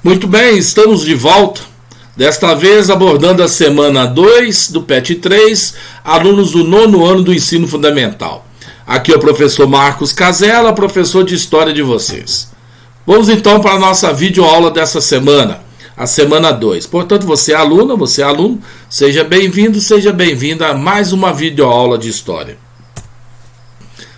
Muito bem, estamos de volta, desta vez abordando a semana 2 do PET 3, alunos do 9º ano do ensino fundamental. Aqui é o professor Marcos Casella, professor de História de vocês. Vamos então para a nossa videoaula dessa semana, a semana 2. Portanto, você é aluna, você é aluno, seja bem-vindo, seja bem-vinda a mais uma videoaula de História.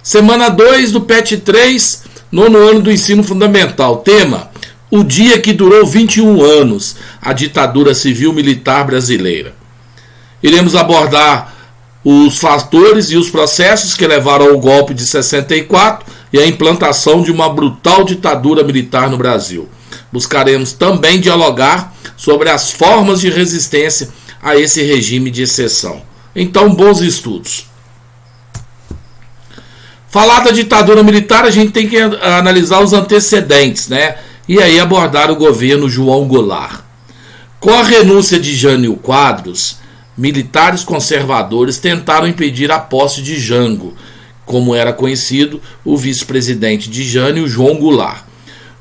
Semana 2 do PET 3, 9º ano do ensino fundamental. Tema: o dia que durou 21 anos, a ditadura civil-militar brasileira. Iremos abordar os fatores e os processos que levaram ao golpe de 64 e à implantação de uma brutal ditadura militar no Brasil. Buscaremos também dialogar sobre as formas de resistência a esse regime de exceção. Então, bons estudos. Falar da ditadura militar, a gente tem que analisar os antecedentes, né? E aí abordar o governo João Goulart. Com a renúncia de Jânio Quadros, militares conservadores tentaram impedir a posse de Jango, como era conhecido o vice-presidente de Jânio, João Goulart.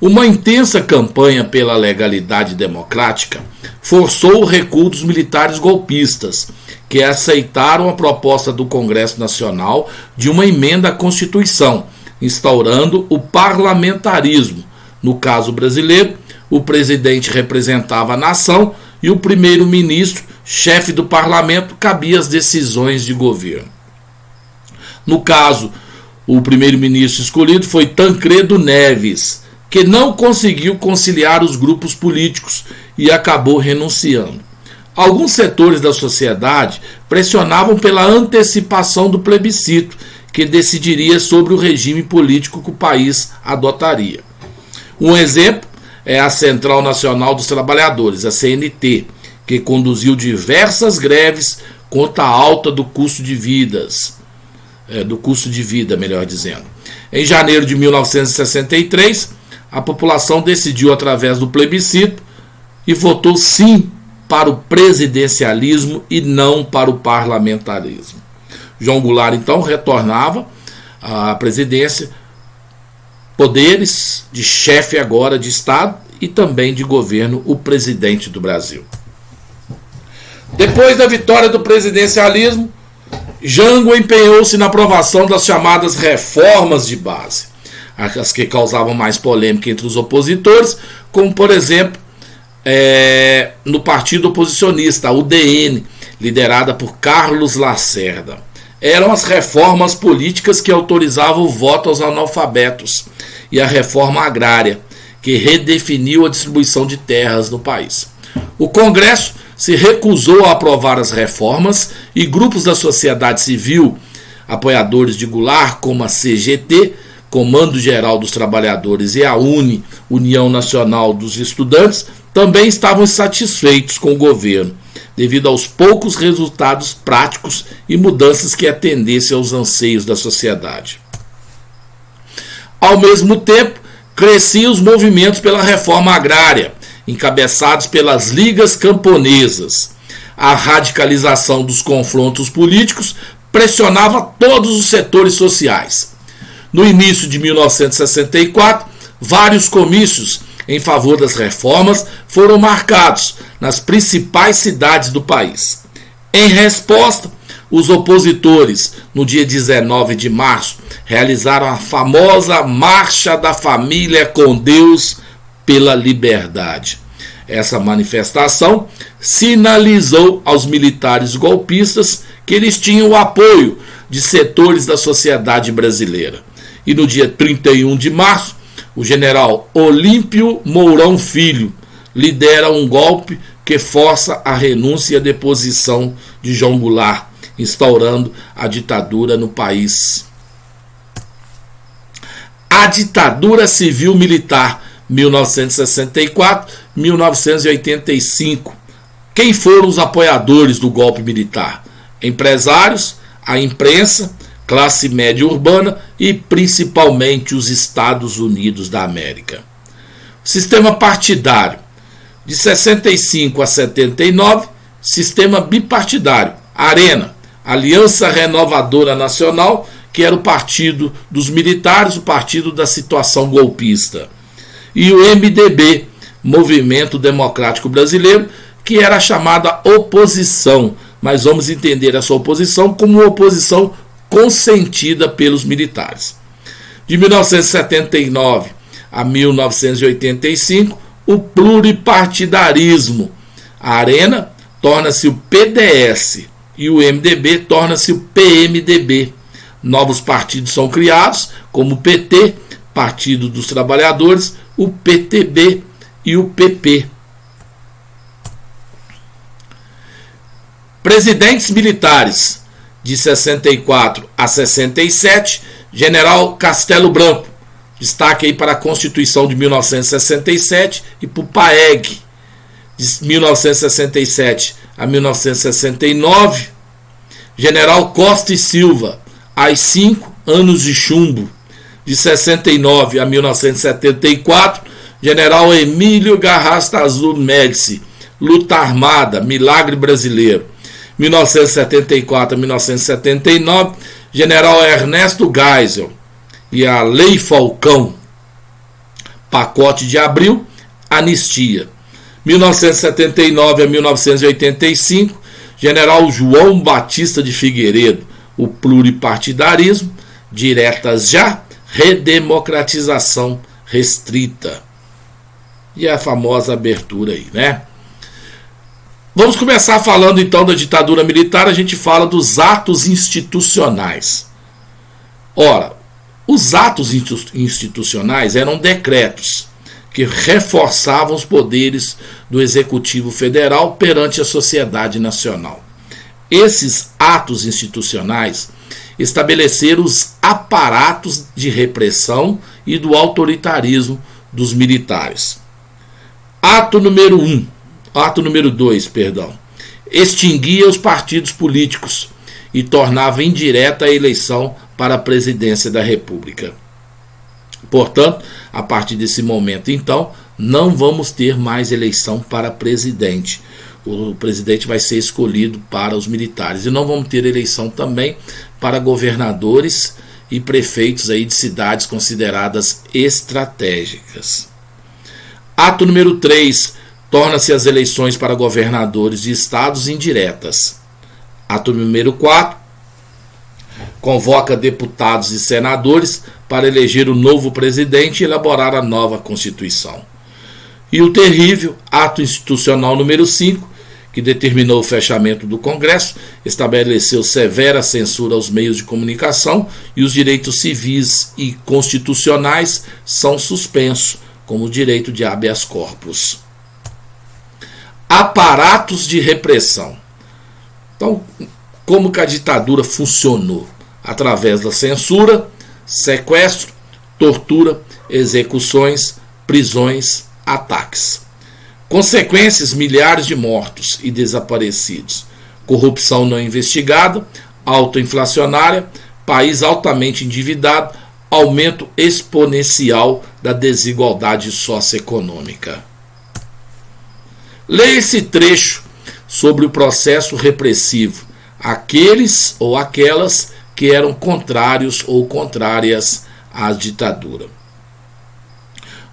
Uma intensa campanha pela legalidade democrática forçou o recuo dos militares golpistas, que aceitaram a proposta do Congresso Nacional de uma emenda à Constituição, instaurando o parlamentarismo. No caso brasileiro, o presidente representava a nação e o primeiro-ministro, chefe do parlamento, cabia as decisões de governo. No caso, o primeiro-ministro escolhido foi Tancredo Neves, que não conseguiu conciliar os grupos políticos e acabou renunciando. Alguns setores da sociedade pressionavam pela antecipação do plebiscito, que decidiria sobre o regime político que o país adotaria. Um exemplo é a Central Nacional dos Trabalhadores, a CNT, que conduziu diversas greves contra a alta do custo de vida, melhor dizendo. Em janeiro de 1963, a população decidiu através do plebiscito e votou sim para o presidencialismo e não para o parlamentarismo. João Goulart, então, retornava à presidência, poderes de chefe agora de Estado e também de governo, o presidente do Brasil. Depois da vitória do presidencialismo, Jango empenhou-se na aprovação das chamadas reformas de base, as que causavam mais polêmica entre os opositores, como, por exemplo, no partido oposicionista, a UDN, liderada por Carlos Lacerda. Eram as reformas políticas que autorizavam o voto aos analfabetos e a reforma agrária, que redefiniu a distribuição de terras no país. O Congresso se recusou a aprovar as reformas e grupos da sociedade civil, apoiadores de Goulart, como a CGT, Comando Geral dos Trabalhadores, e a UNE, União Nacional dos Estudantes, também estavam insatisfeitos com o governo, devido aos poucos resultados práticos e mudanças que atendessem aos anseios da sociedade. Ao mesmo tempo, cresciam os movimentos pela reforma agrária, encabeçados pelas ligas camponesas. A radicalização dos confrontos políticos pressionava todos os setores sociais. No início de 1964, vários comícios em favor das reformas foram marcados nas principais cidades do país. Em resposta, os opositores, no dia 19 de março, realizaram a famosa Marcha da Família com Deus pela Liberdade. Essa manifestação sinalizou aos militares golpistas que eles tinham o apoio de setores da sociedade brasileira. E no dia 31 de março, o general Olímpio Mourão Filho lidera um golpe que força a renúncia e a deposição de João Goulart, instaurando a ditadura no país. A ditadura civil-militar, 1964-1985. Quem foram os apoiadores do golpe militar? Empresários, a imprensa, classe média urbana e principalmente os Estados Unidos da América. O sistema partidário, de 65 a 79, sistema bipartidário, Arena, Aliança Renovadora Nacional, que era o partido dos militares, o partido da situação golpista. E o MDB, Movimento Democrático Brasileiro, que era a chamada oposição, mas vamos entender essa oposição como uma oposição consentida pelos militares. De 1979 a 1985, o pluripartidarismo. A Arena torna-se o PDS e o MDB torna-se o PMDB. Novos partidos são criados, como o PT, Partido dos Trabalhadores, o PTB e o PP. Presidentes militares de 64 a 67, General Castelo Branco, destaque aí para a Constituição de 1967 e para o PAEG, de 1967 a 1969, General Costa e Silva, AI-5, anos de chumbo, de 69 a 1974, General Emílio Garrastazu Médici, luta armada, milagre brasileiro, 1974 a 1979, General Ernesto Geisel e a Lei Falcão, pacote de abril, anistia, 1979 a 1985, General João Batista de Figueiredo, o pluripartidarismo, diretas já, redemocratização restrita. E a famosa abertura aí, né? Vamos começar falando então da ditadura militar. A gente fala dos atos institucionais. Ora, os atos institucionais eram decretos que reforçavam os poderes do Executivo Federal perante a sociedade nacional. Esses atos institucionais estabeleceram os aparatos de repressão e do autoritarismo dos militares. Ato número 2, extinguia os partidos políticos e tornava indireta a eleição para a presidência da República. Portanto, a partir desse momento, então, não vamos ter mais eleição para presidente. O presidente vai ser escolhido para os militares. E não vamos ter eleição também para governadores e prefeitos aí de cidades consideradas estratégicas. Ato número 3, torna-se as eleições para governadores de estados indiretas. Ato número 4, convoca deputados e senadores para eleger o novo presidente e elaborar a nova Constituição. E o terrível ato institucional número 5, que determinou o fechamento do Congresso, estabeleceu severa censura aos meios de comunicação e os direitos civis e constitucionais são suspensos, como o direito de habeas corpus. Aparatos de repressão. Então, como que a ditadura funcionou? Através da censura, sequestro, tortura, execuções, prisões, ataques. Consequências: milhares de mortos e desaparecidos, corrupção não investigada, alta inflacionária, país altamente endividado, aumento exponencial da desigualdade socioeconômica. Leia esse trecho sobre o processo repressivo, aqueles ou aquelas que eram contrários ou contrárias à ditadura.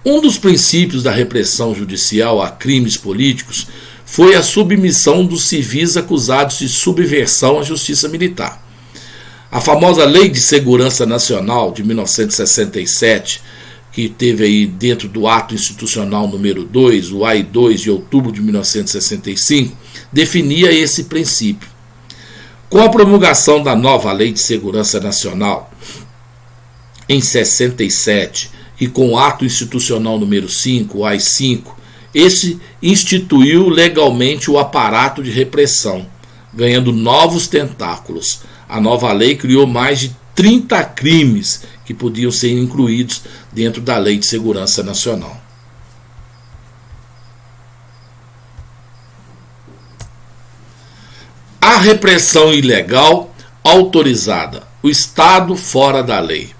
Um dos princípios da repressão judicial a crimes políticos foi a submissão dos civis acusados de subversão à justiça militar. A famosa Lei de Segurança Nacional de 1967, que teve aí dentro do ato institucional número 2, o AI-2 de outubro de 1965, definia esse princípio. Com a promulgação da nova Lei de Segurança Nacional em 67 e com o ato institucional número 5, o AI-5, esse instituiu legalmente o aparato de repressão, ganhando novos tentáculos. A nova lei criou mais de 30 crimes que podiam ser incluídos dentro da Lei de Segurança Nacional. A repressão ilegal autorizada, o Estado fora da lei.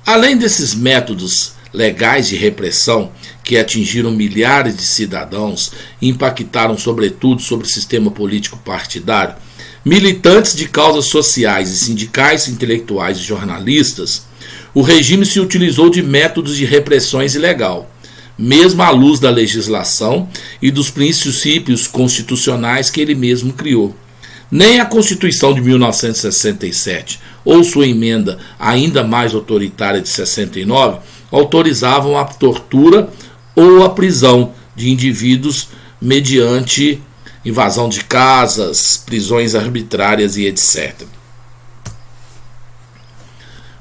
Além desses métodos legais de repressão que atingiram milhares de cidadãos e impactaram sobretudo sobre o sistema político partidário, militantes de causas sociais e sindicais, intelectuais e jornalistas, o regime se utilizou de métodos de repressões ilegal, mesmo à luz da legislação e dos princípios constitucionais que ele mesmo criou. Nem a Constituição de 1967 ou sua emenda ainda mais autoritária de 69 autorizavam a tortura ou a prisão de indivíduos mediante invasão de casas, prisões arbitrárias e etc.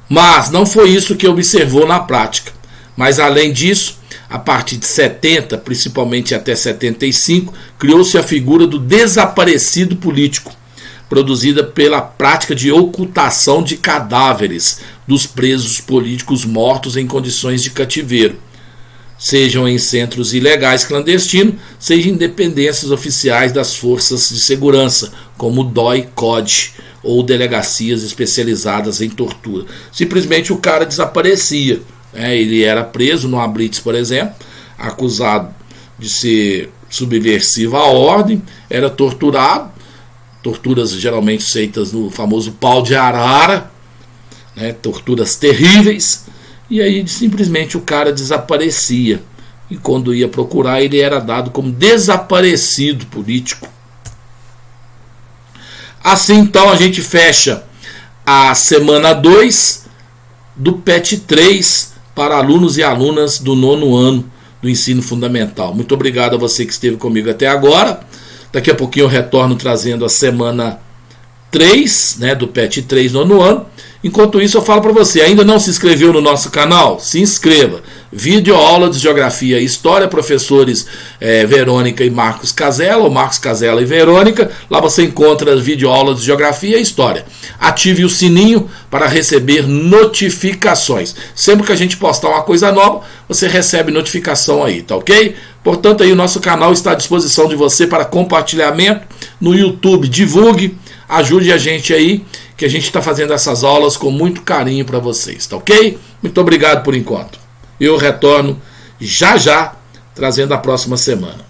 Mas não foi isso que observou na prática. Mas além disso, a partir de 70, principalmente até 75, criou-se a figura do desaparecido político, produzida pela prática de ocultação de cadáveres dos presos políticos mortos em condições de cativeiro, sejam em centros ilegais clandestinos, sejam em dependências oficiais das forças de segurança, como o DOI-CODE, ou delegacias especializadas em tortura. Simplesmente o cara desaparecia. Ele era preso numa blitz, por exemplo, acusado de ser subversivo à ordem, era torturado, torturas geralmente feitas no famoso pau de arara, torturas terríveis, e aí simplesmente o cara desaparecia. E quando ia procurar, ele era dado como desaparecido político. Assim, então, a gente fecha a semana 2 do PET 3 para alunos e alunas do 9º ano do ensino fundamental. Muito obrigado a você que esteve comigo até agora. Daqui a pouquinho eu retorno trazendo a semana 3, do PET 3 9º ano. Enquanto isso, eu falo para você, ainda não se inscreveu no nosso canal? Se inscreva. Vídeo aula de Geografia e História, professores Verônica e Marcos Casella, ou Marcos Casella e Verônica. Lá você encontra vídeo aula de Geografia e História. Ative o sininho para receber notificações. Sempre que a gente postar uma coisa nova, você recebe notificação aí, tá ok? Portanto, aí o nosso canal está à disposição de você para compartilhamento no YouTube. Divulgue, ajude a gente aí, que a gente está fazendo essas aulas com muito carinho para vocês, tá ok? Muito obrigado por enquanto. Eu retorno já trazendo a próxima semana.